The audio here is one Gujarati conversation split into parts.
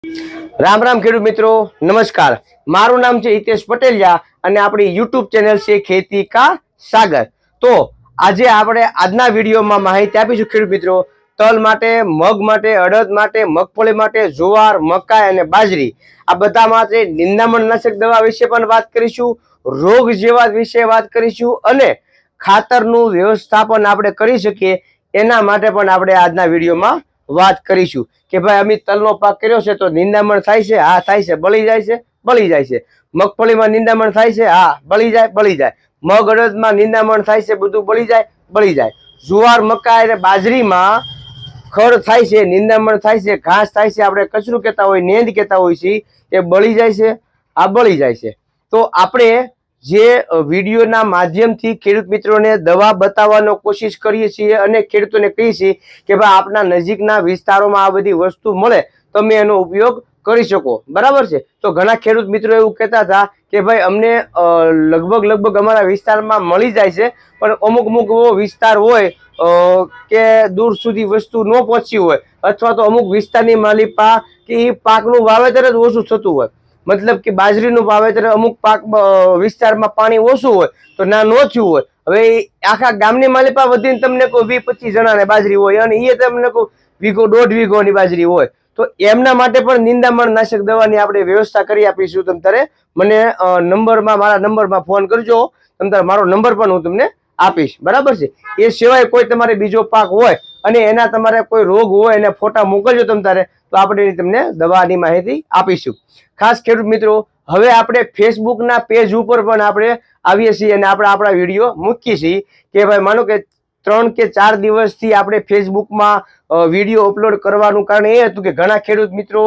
રામ રામ ખેડૂત મિત્રો, નમસ્કાર। મારું નામ છે હિતેશ પટેલિયા અને આપણી યુટ્યુબ ચેનલ છે ખેતી કા સાગર। તો આજે આપણે આજના વિડીયોમાં માહિતી આપીશું ખેડૂત મિત્રો, તલ માટે, મગ માટે, અડદ માટે, મગફળી માટે, જુવાર, મકાઈ અને બાજરી આ બધા માટે નિંદામણનાશક દવા વિશે પણ વાત કરીશું, રોગ જેવા વિશે વાત કરીશું અને ખાતરનું વ્યવસ્થાપન આપણે કરી શકીએ એના માટે પણ આપણે આજના વિડીયોમાં વાત કરીશું કે ભાઈ અમે તલનો પાક કર્યો છે તો નિંદામણ થાય છે, હા થાય છે, બળી જાય છે, બળી જાય છે। મગફળીમાં નિંદામણ થાય છે, હા બળી જાય, બળી જાય। મગ અડદમાં નિંદામણ થાય છે, બધું બળી જાય, બળી જાય। જુવાર, મકાઈ અને બાજરીમાં ખડ થાય છે, નિંદામણ થાય છે, ઘાસ થાય છે, આપણે કચરું કહેતા હોય, નેંદ કહેતા હોય છે, એ બળી જાય છે, આ બળી જાય છે। તો આપણે જે વિડીયોના માધ્યમથી ખેડૂત મિત્રોને દવા બતાવવાનો કોશિશ કરીએ છીએ અને ખેડૂતોને કહીએ છીએ કે ભાઈ આપના નજીકના વિસ્તારોમાં આ બધી વસ્તુ મળે, તમે એનો ઉપયોગ કરી શકો, બરાબર છે। તો ઘણા ખેડૂત મિત્રો એવું કહેતા હતા કે ભાઈ અમને લગભગ અમારા વિસ્તારમાં મળી જાય છે, પણ અમુક એવો વિસ્તાર હોય કે દૂર સુધી વસ્તુ ન પહોંચી હોય અથવા તો અમુક વિસ્તારની માલિપા કે પાકનું વાવેતર જ ઓછું થતું હોય, મતલબ કે બાજરીનું વાવેતર અમુક પાક વિસ્તારમાં પાણી ઓછું હોય તો ના ન થયું હોય। હવે આખા ગામની માલિપા વધીને તમને કોઈ 20-25 જણાને બાજરી હોય અને એ તમને કોઈ વીઘો 1.5 વીઘોની બાજરી હોય તો એમના માટે પણ નિંદામણ નાશક દવાની આપણે વ્યવસ્થા કરી આપીશું। તમ તારે મને મારા નંબરમાં ફોન કરજો, તમ તારે મારો નંબર પણ હું તમને આપીશ, બરાબર છે। એ સિવાય કોઈ તમારે બીજો પાક હોય અને એના તમારે કોઈ રોગ હોય એને ફોટા મોકલજો તમ તારે, તો આપણે તમને દવાની માહિતી આપીશું। ખાસ ખેડૂત મિત્રો, હવે આપણે ફેસબુકના પેજ ઉપર પણ આપણે આવીએ છીએ અને આપણે આપણા વિડીયો મૂકીએ છીએ કે ભાઈ માનો કે 3 કે 4 દિવસથી આપણે ફેસબુકમાં વિડીયો અપલોડ કરવાનું કારણ એ હતું કે ઘણા ખેડૂત મિત્રો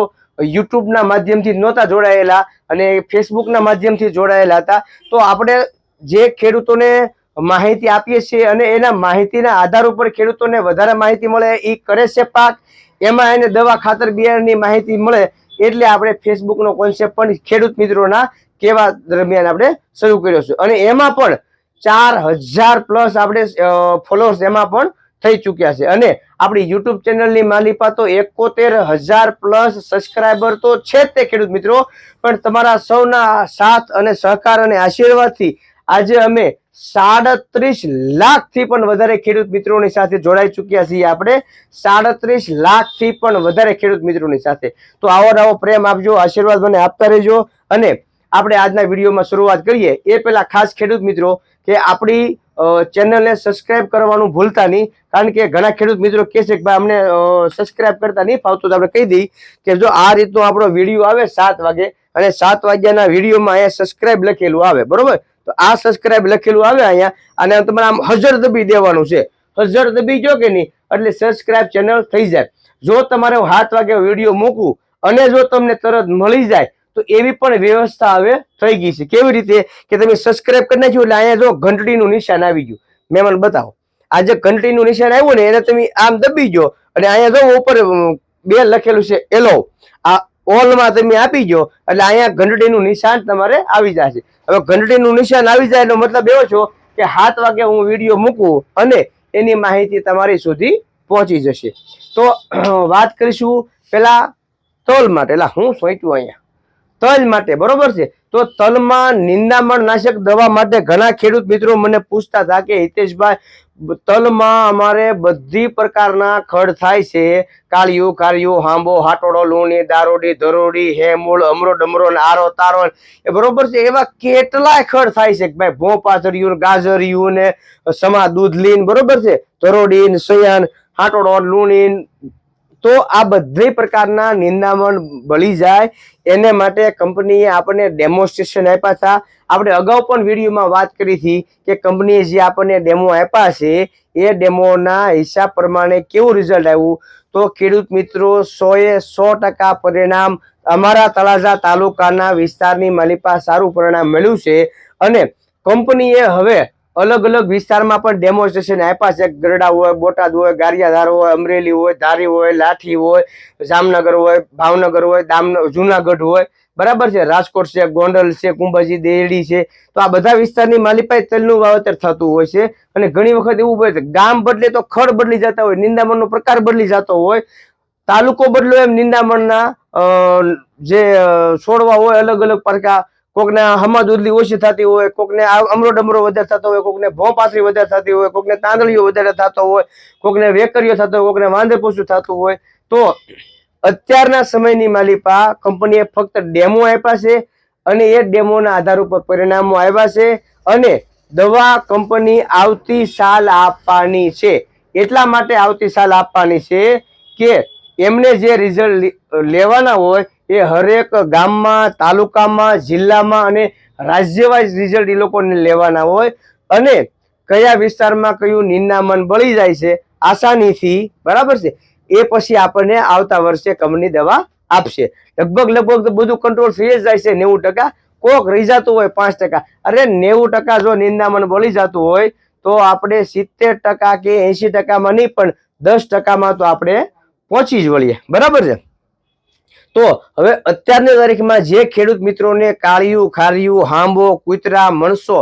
યુટ્યુબના માધ્યમથી નહોતા જોડાયેલા અને ફેસબુકના માધ્યમથી જોડાયેલા હતા। તો આપણે જે ખેડૂતોને માહિતી આપીએ છીએ અને એના માહિતીના આધાર ઉપર ખેડૂતોને વધારે માહિતી મળે, એ કરે છે પાક, એમાં એને દવા ખાતર બિયારણની માહિતી મળે, એટલે આપણે ફેસબુકનો કોન્સેપ્ટ પણ ખેડૂત મિત્રોના કહેવા દરમિયાન આપણે શરૂ કર્યો છે અને એમાં પણ 4000 પ્લસ આપણે ફોલોઅર્સ એમાં પણ થઈ ચૂક્યા છે અને આપણી યુટ્યુબ ચેનલની માલિપા તો 71,000 પ્લસ સબસ્ક્રાઈબર તો છે જ તે ખેડૂત મિત્રો। પણ તમારા સૌના સાથ અને સહકાર અને આશીર્વાદથી આજે અમે 37 લાખથી પણ વધારે ખેડૂત મિત્રોની સાથે જોડાઈ ચૂક્યા છીએ, આપણે 37 લાખથી પણ વધારે ખેડૂત મિત્રોની સાથે। તો આવો પ્રેમ આપજો, આશીર્વાદ મને આપતા રહેજો અને આપણે આજના વિડીયોમાં શરૂઆત કરીએ એ પહેલા ખાસ ખેડૂત મિત્રો કે આપણી ચેનલને સબસ્ક્રાઇબ કરવાનું ભૂલતા નહીં, કારણ કે ઘણા ખેડૂત મિત્રો કહે છે કે ભાઈ અમને સબસ્ક્રાઇબ કરતા નહીં ફાવતું, તો આપણે કહી દઈએ કે જો આ રીતનો આપણો વિડીયો આવે 7 વાગે અને 7 વાગ્યાના વિડીયોમાં અહીંયા સબસ્ક્રાઇબ લખેલું આવે, બરોબર, તો આ સબસ્ક્રાઇબ લખેલું આવે અહીંયા અને તમારે આમ હજર દબી દેવાનું છે, હજર દબી જો કે નહીં એટલે સબસ્ક્રાઇબ ચેનલ થઈ જાય। જો તમારે 7 વાગે વિડીયો મૂકું અને જો તમને તરત મળી જાય તો એવી પણ વ્યવસ્થા હવે થઈ ગઈ છે। કેવી રીતે કે તમે સબસ્ક્રાઇબ કરી નાખ્યું એટલે અહીંયા જો ઘંટડીનું નિશાન આવી ગયું, મેં મને બતાવો, આ જે ઘંટડીનું નિશાન આવ્યું ને એને તમે આમ દબી ગયો અને અહીંયા જો ઉપર 2 લખેલું છે એલો, આ ઓલમાં તમે આપી ગયો એટલે અહીંયા ઘંટડીનું નિશાન તમારે આવી જશે। હવે ઘંટડીનું નિશાન આવી જાય એનો મતલબ એવો છો કે 7 વાગે હું વિડીયો મૂકું અને એની માહિતી તમારી સુધી પહોંચી જશે। તો વાત કરીશું પેલા તલ માટે, એટલે હું સોંચ્યું અહીંયા તલ માટે, બરોબર છે। તો તલમાં નિંદામણ નાશક દવા માટે ઘણા ખેડૂત મિત્રો મને પૂછતા હતા કે હિતેશભાઈ તલમાં અમારે બધી પ્રકારના ખડ થાય છે, કાળિયું, કાળિયું, હાંબો, હાટોડો, લૂણી, દારોડી, ધરોડી, હેમૂળ, અમરો, ડમરો, આરો, તારો, એ બરોબર છે, એવા કેટલાય ખડ થાય છે કે ભાઈ ભોપાથરિયું, ગાજરિયું ને સમા દૂધલીન, બરોબર છે, ધરોડી, સયાન, હાટોડો, લૂણી, તો આ બધી પ્રકારના નિંદામણ બળી જાય એને માટે કંપનીએ આપણને ડેમોન્સ્ટ્રેશન આપ્યા હતા। આપણે અગાઉ પણ વિડીયોમાં વાત કરી હતી કે કંપનીએ જે આપણને ડેમો આપ્યા છે એ ડેમોના હિસાબ પ્રમાણે કેવું રિઝલ્ટ આવ્યું, તો ખેડૂત મિત્રો 100% પરિણામ અમારા તળાજા તાલુકાના વિસ્તારની માલિપા સારું પરિણામ મળ્યું છે અને કંપનીએ હવે અલગ અલગ વિસ્તારમાં પણ ડેમોન્સ્ટ્રેશન આપ્યા છે। ગરડા હોય, બોટાદ હોય, ગારિયાધાર હોય, અમરેલી હોય, ધારી હોય, લાઠી હોય, જામનગર હોય, ભાવનગર હોય, જુનાગઢ હોય, બરાબર છે, રાજકોટ છે, ગોંડલ છે, કુંભાજી, દેરડી છે, તો આ બધા વિસ્તારની માલિપાએ તલનું વાવેતર થતું હોય છે અને ઘણી વખત એવું હોય છે ગામ બદલે તો ખડ બદલી જતા હોય, નિંદામણનો પ્રકાર બદલી જતો હોય, તાલુકો બદલો એમ નિંદામણના જે છોડવા હોય અલગ અલગ પ્રકાર, કોકને હમાદુદલી ઓછી થતી હોય, કોકને અમરો ડમરો વધારે થતો હોય, કોકને ભોંપાથરી વધારે થતી હોય, કોકને તાંદળીઓ વધારે થતો હોય, કોકને વેકરીઓ થતો હોય, કોકને વાંદરપૂછું થતું હોય. તો અત્યારના સમયની માલિપા કંપનીએ ફક્ત ડેમો આપ્યા છે અને એ ડેમોના આધાર ઉપર પરિણામો આવ્યા છે અને દવા કંપની આવતી સાલ આપવાની છે. એટલા માટે આવતી સાલ આપવાની છે કે એમને જે રિઝલ્ટ લેવાના હોય એ હરેક ગામમાં, તાલુકામાં, જિલ્લામાં અને રાજ્ય વાઇઝ રિઝલ્ટ એ લોકોને લેવાના હોય અને કયા વિસ્તારમાં કયું નિંદામણ બળી જાય છે આસાનીથી, બરાબર છે, એ પછી આપણને આવતા વર્ષે કંપની દવા આપશે. લગભગ બધું કંટ્રોલ થઈ જ જાય છે 90%. કોક રહી જતું હોય 5%. અરે 90% જો નિંદામણ બળી જતું હોય તો આપણે 70% કે 80%માં નહીં પણ 10%માં તો આપણે પહોંચી જ વળીએ, બરાબર છે. તો હવે અત્યારની તારીખમાં જે ખેડૂત મિત્રોને કાળિયું, ખારિયું, હાંબો, કૂતરા, મણસો,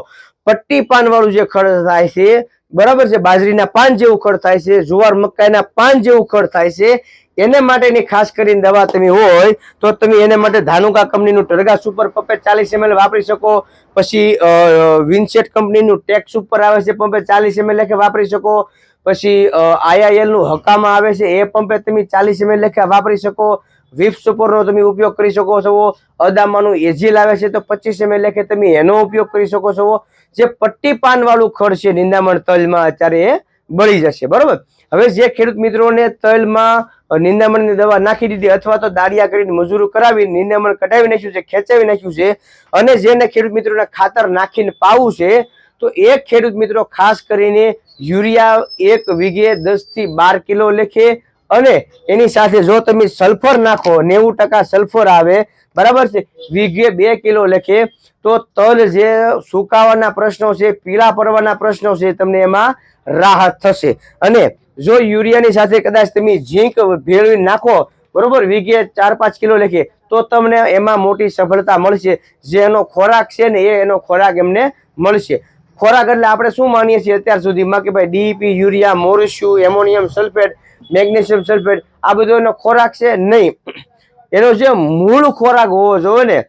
પટ્ટી પાન વાળું જે ખડ થાય છે, બરાબર છે, બાજરીના પાન જેવું ખડ થાય છે, જુવાર મકાઈના પાન જેવું ખડ થાય છે, એને માટેની ખાસ કરીને દવા તમે હોય તો તમે એને માટે ધાનુકા કંપનીનું ટરગા સુપર પંપે 40 ml વાપરી શકો. પછી વિન્સેટ કંપનીનું ટેક સુપર આવે છે પંપે 40 ml લેખે વાપરી શકો. પછી IIL નું હકામાં આવે છે એ પંપે તમે 40 ml લેખે વાપરી શકો. વિફ સુપરનો તમે ઉપયોગ કરી શકો છો. અદામાનું એજીલ આવે છે તો 25 ml લેખે તમે એનો ઉપયોગ કરી શકો છો. જે પટ્ટી પાન વાળું ખડ છે નિંદામણ તલમાં અત્યારે એ બળી જશે, બરોબર. હવે જે ખેડૂત મિત્રોને તલમાં નિંદામણની દવા નાખી દીધી અથવા તો દાળિયા કરીને મજૂરી કરાવી નિંદામણ કઢાવી નાખ્યું છે, ખેંચાવી નાખ્યું છે અને જેને ખેડૂત મિત્રોને ખાતર નાખીને પાવું છે તો એ ખેડૂત મિત્રો ખાસ કરીને યુરિયા 1 વીઘે 10 થી 12 કિલો લેખે અને એની સાથે જો તમે સલ્ફર નાખો 90% સલ્ફર આવે, બરાબર છે, વીઘે 2 કિલો લેખે તો તલ જે સુકાવાના પ્રશ્નો છે, પીળા પડવાના પ્રશ્નો છે, તમને એમાં રાહત થશે. અને જો યુરિયાની સાથે કદાચ તમે ઝીંક ભેળવી નાખો, બરોબર, વીઘે 4-5 કિલો લેખે તો તમને એમાં મોટી સફળતા મળશે. જે એનો ખોરાક છે ને એનો ખોરાક એમને મળશે. ખોરાક એટલે આપણે શું માનીએ છીએ અત્યાર સુધીમાં કે ભાઈ DEP, યુરિયા, મોરેશિયમ, એમોનિયમ સલ્ફેટ, મેગ્નેશિયમ સલ્ફેટ, આ બધો એનો ખોરાક છે નહીં. એનો જે મૂળ ખોરાક હોવો જોઈએ ને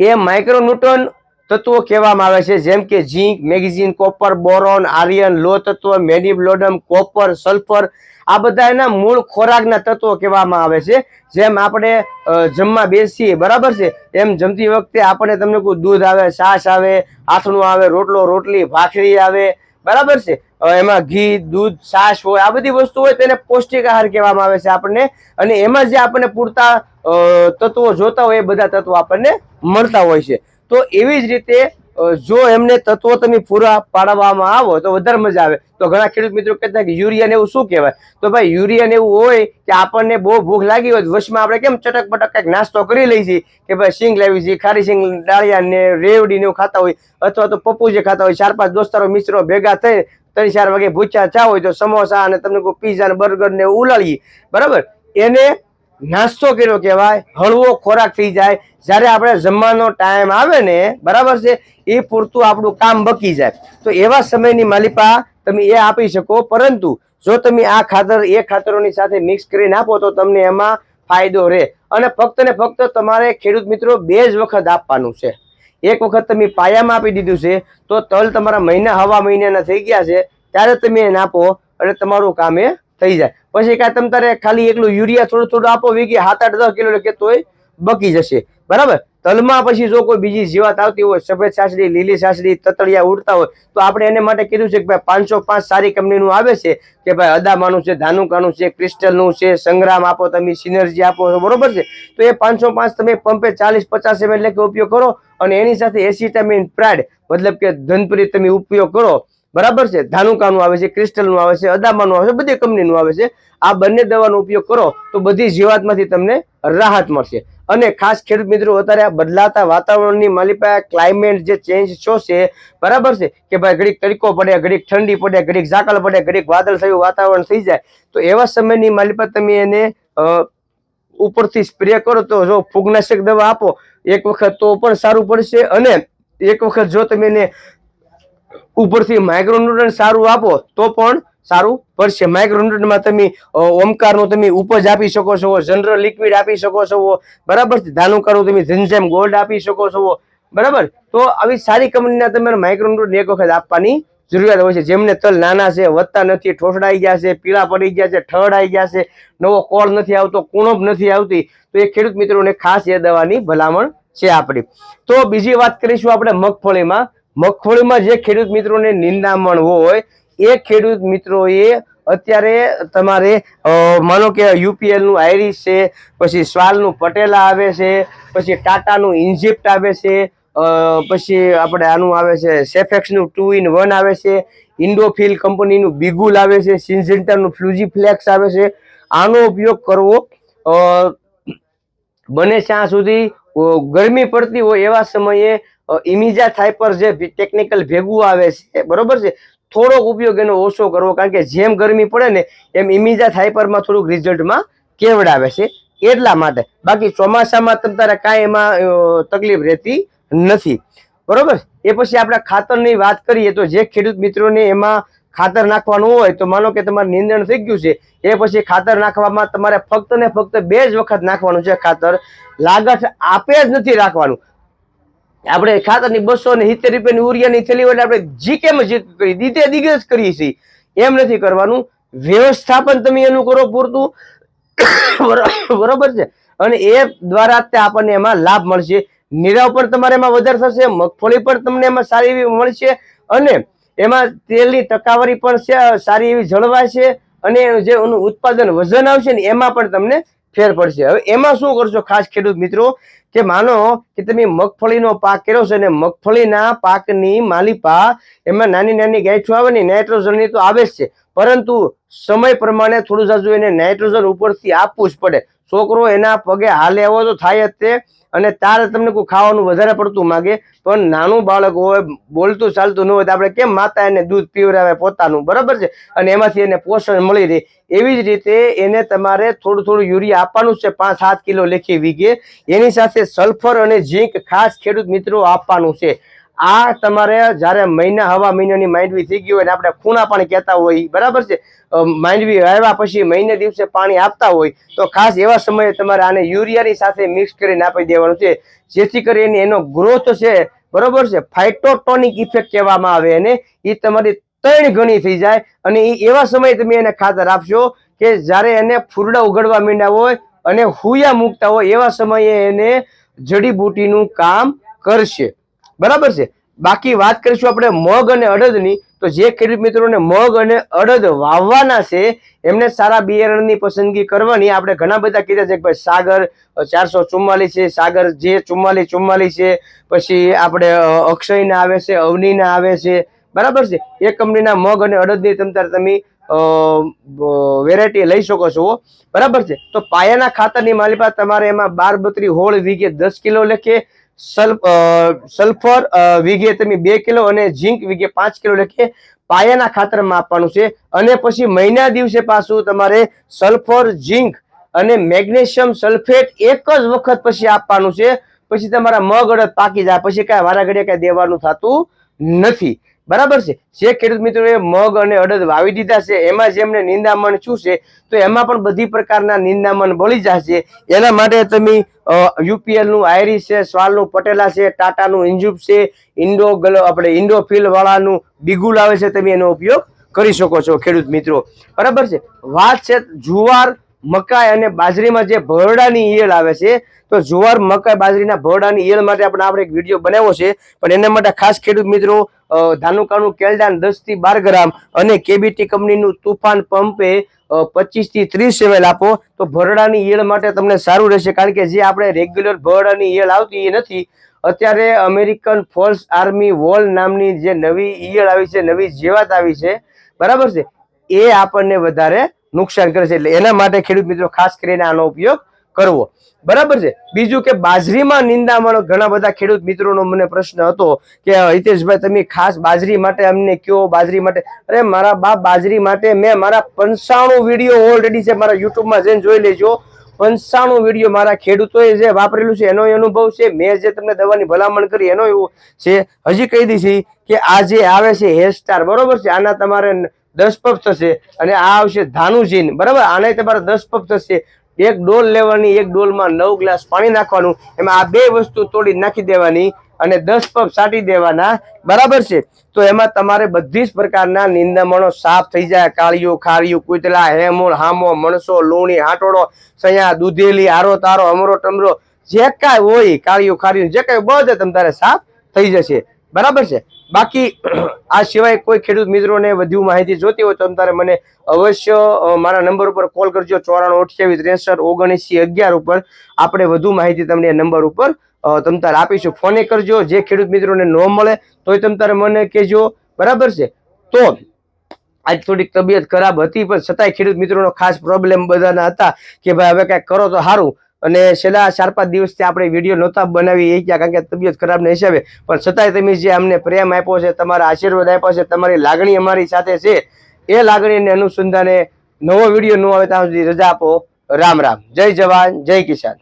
એ માઇક્રોન્યુટ્રન તત્વો કહેવામાં આવે છે. જેમ કે ઝીંક, મેગ્નેશિયમ, કોપર, બોરોન, આયર્ન, લોહ તત્વ, મેગ્નીઝિયમ, કોપર, સલ્ફર, આ બધા એના મૂળ ખોરાકના તત્વો કહેવામાં આવે છે. જેમ આપણે જમવા બેસીએ, બરાબર છે, એમ જમતી વખતે આપણે તમને કોઈ દૂધ આવે, છાશ આવે, આથણું આવે, રોટલો, રોટલી, ભાખરી આવે, બરાબર છે, એમાં ઘી, દૂધ, છાશ હોય, આ બધી વસ્તુ હોય તેને પૌષ્ટિક આહાર કહેવામાં આવે છે આપણને. અને એમાં જે આપણને પૂરતા તત્વો જોતા હોય એ બધા તત્વો આપણને મળતા હોય છે. તો એવી જ રીતે જો એમને તત્વો તમે પૂરા પાડવામાં આવો તો વધારે મજા આવે. તો ઘણા ખેડૂત મિત્રો કહેતા કે યુરિયા ને એવું શું કહેવાય? તો ભાઈ યુરિયા ને એવું હોય કે આપણને બહુ ભૂખ લાગી હોય વશમાં આપણે કેમ ચટક પટક કંઈક નાસ્તો કરી લઈ છીએ કે ભાઈ સિંગ લાવી છે, ખારી સિંગ, ડાળિયા ને રેવડી ને એવું ખાતા હોય અથવા તો પપ્પુ જે ખાતા હોય, 4-5 દોસ્તારો મિત્રો ભેગા થઈ 3-4 વાગે ભૂખ્યા ચા હોય તો સમોસા અને તમને કોઈ પીઝા ને બર્ગર ને ઉલાળીએ, બરાબર, એને નાસ્તો કર્યો કહેવાય, હળવો ખોરાક થઈ જાય. જ્યારે આપણે જમવાનો ટાઈમ આવે ને, બરાબર છે, એ પૂરતું આપણું કામ બકી જાય. તો એવા સમયની માલિપા તમે એ આપી શકો. પરંતુ જો તમે આ ખાતર એ ખાતરોની સાથે મિક્સ કરીને આપો તો તમને એમાં ફાયદો રહે. અને ફક્ત ને ફક્ત તમારે ખેડૂત મિત્રો 2 જ વખત આપવાનું છે. એક વખત તમે પાયામાં આપી દીધું છે તો તલ તમારા હવા મહિનાના થઈ ગયા છે ત્યારે તમે એને આપો અને તમારું કામ એ થઈ જાય. પછી કાંઈ તમે તારે ખાલી એકલું યુરિયા થોડું થોડું આપો વીઘે 7-8-10 કિલો લેખે તોય બકી જશે, બરાબર. તલમાં પછી જો કોઈ બીજી જીવાત આવતી હોય, સફેદ સાસડી, લીલી સાસડી, તતળિયા ઉડતા હોય તો આપણે એને માટે કીધું છે કે ભાઈ 505 સારી કંપનીનું આવે છે કે ભાઈ અદામાનું છે, ધાનુકાનું છે, ક્રિસ્ટલનું છે, સંગ્રામ આપો તમે, સિનર્જી આપો છો, બરોબર છે. તો એ 505 તમે પંપે 40-50 ml લેખે ઉપયોગ કરો અને એની સાથે એસિટામિન પ્રાઇડ મતલબ કે ધનપરી તમે ઉપયોગ કરો, બરાબર છે. ધાનુકાનું આવે છે, ક્રિસ્ટલનું આવે છે, અદામાનું આવે છે, બધી કંપનીનું આવે છે. આ બંને દવાનો ઉપયોગ કરો તો બધી જીવાતમાંથી તમને રાહત મળશે. અને ખાસ ખેડૂત મિત્રો અત્યારે બદલાતા વાતાવરણની માલિપા ક્લાઇમેટ જે ચેન્જ છે, બરાબર છે, કે ભાઈ ઘડીક તડકો પડે, ઘડીક ઠંડી પડે, ઘડીક ઝાકળ પડે, ઘડીક વાદળ થયું વાતાવરણ થઈ જાય. તો એવા સમયની માલિપા તમે એને ઉપરથી સ્પ્રે કરો તો જો ફૂગનાશક દવા આપો એક વખત તો પણ સારું પડશે. અને એક વખત જો તમે એને ઉપરથી માઇક્રોન્યુટ્રન સારું આપો તો પણ સારું પડશે. માઇક્રોન્યુટ્રનમાં તમે ઓમકારનું તમે ઉપજ આપી શકો છો, જનરલ લિક્વિડ આપી શકો છો, બરાબર છે. ધાનુકાનું તમે ઝેન્ઝેમ ગોલ્ડ આપી શકો છો, બરાબર. તો આવી સારી કંપનીના તમારે માઇક્રોન્યુટ્રન એક વખત આપવાની જરૂરિયાત હોય છે. જેમને તલ નાના છે, વધતા નથી, ઠોસડાઈ ગયા છે, પીળા પડી ગયા છે, ઠળ આવી ગયા છે, નવો કોળ નથી આવતો, કુણપ નથી આવતી, તો એ ખેડૂત મિત્રોને ખાસ એ દવાની ભલામણ છે આપણી. તો બીજી વાત કરીશું આપણે મગફળીમાં. મગફળીમાં જે ખેડૂત મિત્રોને નિંદામણ હોય એ ખેડૂત મિત્રોએ અત્યારે તમારે માનો કે યુપીએલ નું આઈરિસ છે, પછી સ્વાલનું પટેલા આવે છે, પછી ટાટાનું ઇન્જિપ્ટ આવે છે, પછી આપણે આનું આવે છે સેફેક્સનું 2 in 1 આવે છે, ઇન્ડોફિલ કંપનીનું બિગુલ આવે છે, સિન્જેન્ટાનું ફ્લુજીફ્લેક્સ આવે છે. આનો ઉપયોગ કરવો બને ત્યાં સુધી. ગરમી પડતી હોય એવા સમયે ઇમિજા થાઇપર જે ટેકનિકલ ભેગું આવે છે, બરોબર છે, થોડોક ઉપયોગ એનો ઓછો કરવો, કારણ કે જેમ ગરમી પડે ને એમ ઇમિજા થાઇપરમાં થોડુંક રિઝલ્ટમાં કેવડાવે છે એટલા માટે. બાકી ચોમાસામાં તમારે કાંઈ એમાં તકલીફ રહેતી નથી, બરોબર. એ પછી આપણે ખાતરની વાત કરીએ તો જે ખેડૂત મિત્રોને એમાં ખાતર નાખવાનું હોય તો માનો કે તમારે નિંદણ થઈ ગયું છે, એ પછી ખાતર નાખવામાં તમારે ફક્ત ને ફક્ત 2 જ વખત નાખવાનું છે ખાતર. લાગત આપે જ નથી રાખવાનું. આપણે ખાતરની 270 રૂપિયાની ઉરિયાની થેલી હોય આપણે જીકેમ જ કરી દીધે દીગે જ કરીએ છીએ, એમ નથી કરવાનું. વ્યવસ્થાપન તમે એનું કરો પૂરતું, બરોબર છે, અને એ દ્વારા આપણને એમાં લાભ મળશે. નીરાવ પણ તમારે એમાં વધારે થશે, મગફળી પણ તમને એમાં સારી એવી મળશે, અને એમાં તેલની ટકાવારી પણ સારી એવી જળવાય છે, અને જે એનું ઉત્પાદન વજન આવશે ને એમાં પણ તમને ફેર પડશે. હવે એમાં શું કરશો ખાસ ખેડૂત મિત્રો, કે માનો કે તમે મગફળીનો પાક કર્યો છે ને મગફળીના પાકની માલિપા એમાં નાની નાની ગાંઠો આવે ને નાઇટ્રોજનની તો આવે જ છે, પરંતુ સમય પ્રમાણે થોડું જાજુ એને નાઇટ્રોજન ઉપરથી આપવું જ પડે. છોકરો એના પગે હાલે એવો તો થાય જ તે, અને તારે તમને કોઈ ખાવાનું વધારે પડતું માગે, પણ નાનું બાળક હોય, બોલતું ચાલતું ન હોય તો આપણે કેમ માતા એને દૂધ પીવડાવે પોતાનું, બરાબર છે, અને એમાંથી એને પોષણ મળી રહે. એવી જ રીતે એને તમારે થોડું થોડું યુરિયા આપવાનું છે, 5-7 કિલો લેખે વીઘે. એની સાથે સલ્ફર અને ઝીંક ખાસ ખેડૂત મિત્રો આપવાનું છે. આ તમારે જયારે હવા મહિનાની માંડવી થઈ ગઈ હોય ને આપણે ખૂણા પાણી કહેતા હોય, બરાબર છે, માંડવી આવ્યા પછી મહિને દિવસે પાણી આપતા હોય તો ખાસ એવા સમયે તમારે આને યુરિયાની સાથે મિક્સ કરીને આપી દેવાનું છે, જેથી કરીને એનો ગ્રોથ છે, બરોબર છે, ફાઇટોટોનિક ઇફેક્ટ કહેવામાં આવે એને, એ તમારી 3 ગણી થઈ જાય. અને એ એવા સમયે તમે એને ખાતર આપશો કે જ્યારે એને ફૂરડા ઉગડવા માંડ્યા હોય અને હુયા મૂકતા હોય એવા સમયે એને જડીબુટીનું કામ કરશે, બરાબર છે. બાકી વાત કરીશું આપણે મગ અને અડદની. તો જે ખેડૂત મિત્રોને મગ અને અડદ વાવવાના છે એમને સારા બિયારણની પસંદગી કરવાની. આપણે ઘણા બધા કીધા છે કે ભાઈ સાગર 444 છે, સાગર જે 4444 છે, પછી આપણે અક્ષયના આવે છે, અવનીના આવે છે, બરાબર છે. એ કંપનીના મગ અને અડદની તમે વેરાયટી લઈ શકો છો, બરાબર છે. તો પાયાના ખાતરની માલિપા તમારે એમાં 12-32 હોળ વીઘે 10 કિલો લેખે, સલ્ફર વીઘે તમે 2 કિલો અને ઝીંક વીઘે 5 કિલો લેખે પાયાના ખાતરમાં આપવાનું છે. અને પછી મહિના દિવસે પાછું તમારે સલ્ફર, ઝીંક અને મેગ્નેશિયમ સલ્ફેટ એક જ વખત પછી આપવાનું છે. પછી તમારા મગ અડદ પાકી જાય, પછી કાંઈ વારા ઘડીએ કાંઈ દેવાનું થતું નથી, બરાબર છે. જે ખેડૂત મિત્રોએ મગ અને અડદ વાવી દીધા છે એમાં જેમને નિંદામણ શું છે તો એમાં પણ બધી પ્રકારના નિંદામણ બળી જશે. એના માટે તમે યુપીએલ નું આઈરિસ છે, સ્વાલનું પટેલા છે, ટાટાનું ઇન્જુપ છે, આપણે ઇન્ડોફિલ વાળાનું બિગુલ આવે છે, તમે એનો ઉપયોગ કરી શકો છો ખેડૂત મિત્રો, બરાબર છે. વાત છે જુવાર, મકાઈ અને બાજરીમાં જે ભરડાની ઈયળ આવે છે, તો જુવાર, મકાઈ, બાજરીના ભરડાની ઈયળ માટે આપણે એક વિડીયો બનાવ્યો છે, પણ એના માટે ખાસ ખેડૂત મિત્રો ધાનુકાનું કેલ્ડાન 10 થી 12 ગ્રામ અને કેબીટી કંપનીનું તુફાન પંપે 25 થી 30 ml આપો તો ભરડાની ઈયળ માટે તમને સારું રહેશે. કારણ કે જે આપણે રેગ્યુલર ભરડાની ઈયળ આવતી એ નથી. અત્યારે અમેરિકન ફોલ્સ આર્મી વોલ નામની જે નવી ઈયળ આવી છે, નવી જીવાત આવી છે, બરાબર છે, એ આપણને વધારે નુકસાન કરે છે. એટલે એના માટે ખેડૂત મિત્રો ખાસ કરીને આનો ઉપયોગ કરવો, બરાબર છે. બીજું કે બાજરીમાં નિંદામણ, ઘણા બધા ખેડૂત મિત્રોનો મને પ્રશ્ન હતો કે હિતેશભાઈ તમે ખાસ બાજરી માટે અમને કયો, બાજરી માટે. અરે મારા બાપ, બાજરી માટે મેં મારા 95 વિડીયો ઓલરેડી છે, મારા યુટ્યુબમાં જઈને જોઈ લેજો. 95 વિડીયો મારા ખેડૂતોએ જે વાપરેલું છે એનો અનુભવ છે, મેં જે તમને દવાની ભલામણ કરી એનો એવું છે. હજી કહી દીધી કે આ જે આવે છે હેર સ્ટાર, બરોબર છે, આના તમારે 10 પફ થશે અને આ આવશે ધાનુજીન, બરાબર. આને તમારે 10 પફ થશે. એક ડોલ લેવાની, એક ડોલમાં 9 ગ્લાસ પાણી નાખવાનું, એમાં આ બે વસ્તુ તોડી નાખી દેવાની અને 10 પફ સાટી દેવાના, બરાબર છે. તો એમાં તમારે બધી જ પ્રકારના નિંદામણો સાફ થઈ જાય. કાળિયું, ખારિયું, કૂતરા, હેમોળ, હામો, મણસો, લૂણી, હાટોડો, સયા, દૂધેલી, આરો તારો, અમરો ટમરો, જે કાંઈ હોય કાળિયું ખારિયું જે કાંઈ બધે તમારે સાફ થઈ જશે, બરાબર છે. બાકી આ સિવાય કોઈ ખેડૂત મિત્રોને વધુ માહિતી જોતી હોય તો તમારે મને અવશ્ય મારા નંબર ઉપર કોલ કરજો 9428637911 ઉપર. આપણે વધુ માહિતી તમને નંબર ઉપર તમ તારે આપીશું. ફોને કરજો. જે ખેડૂત મિત્રોને ન મળે તોય તમ તારે મને કહેજો, બરાબર છે. તો આજ થોડીક તબિયત ખરાબ હતી પણ છતાંય ખેડૂત મિત્રોનો ખાસ પ્રોબ્લેમ બધાના હતા કે ભાઈ હવે કાંઈક કરો તો સારું. અને છેલ્લા 4-5 દિવસથી આપણે વિડીયો નહોતા બનાવી એ ક્યાં, કારણ કે તબિયત ખરાબના હિસાબે. પણ છતાંય તમે જે અમને પ્રેમ આપ્યો છે, તમારા આશીર્વાદ આપ્યા છે, તમારી લાગણી અમારી સાથે છે, એ લાગણીને અનુસંધાને નવો વિડીયો ન આવે ત્યાં સુધી રજા આપો. રામ રામ. જય જવાન, જય કિસાન.